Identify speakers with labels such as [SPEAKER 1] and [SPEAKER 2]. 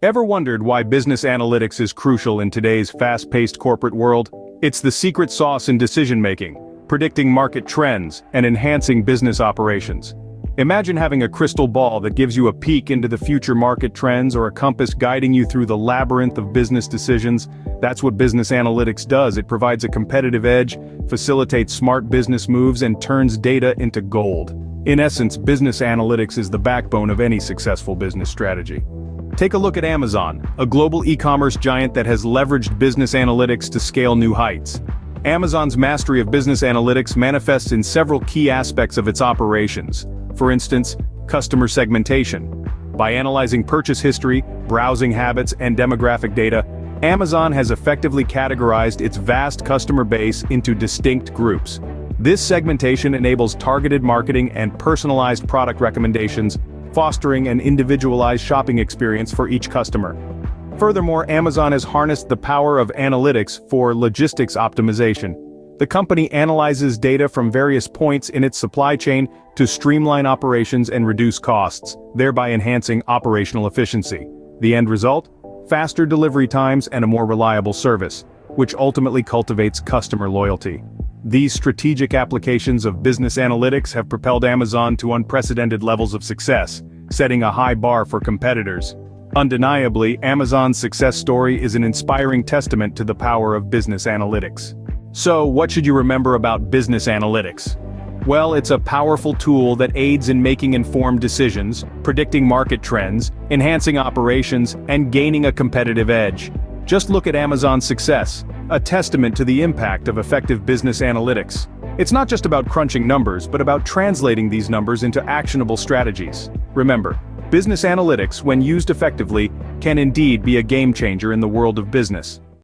[SPEAKER 1] Ever wondered why business analytics is crucial in today's fast-paced corporate world? It's the secret sauce in decision-making, predicting market trends, and enhancing business operations. Imagine having a crystal ball that gives you a peek into the future market trends or a compass guiding you through the labyrinth of business decisions. That's what business analytics does. It provides a competitive edge, facilitates smart business moves, and turns data into gold. In essence, business analytics is the backbone of any successful business strategy. Take a look at Amazon, a global e-commerce giant that has leveraged business analytics to scale new heights. Amazon's mastery of business analytics manifests in several key aspects of its operations. For instance, customer segmentation. By analyzing purchase history, browsing habits, and demographic data, Amazon has effectively categorized its vast customer base into distinct groups. This segmentation enables targeted marketing and personalized product recommendations, fostering an individualized shopping experience for each customer. Furthermore, Amazon has harnessed the power of analytics for logistics optimization. The company analyzes data from various points in its supply chain to streamline operations and reduce costs, thereby enhancing operational efficiency. The end result? Faster delivery times and a more reliable service, which ultimately cultivates customer loyalty. These strategic applications of business analytics have propelled Amazon to unprecedented levels of success, setting a high bar for competitors. Undeniably, Amazon's success story is an inspiring testament to the power of business analytics. So, what should you remember about business analytics? Well, it's a powerful tool that aids in making informed decisions, predicting market trends, enhancing operations, and gaining a competitive edge. Just look at Amazon's success, a testament to the impact of effective business analytics. It's not just about crunching numbers, but about translating these numbers into actionable strategies. Remember, business analytics, when used effectively, can indeed be a game changer in the world of business.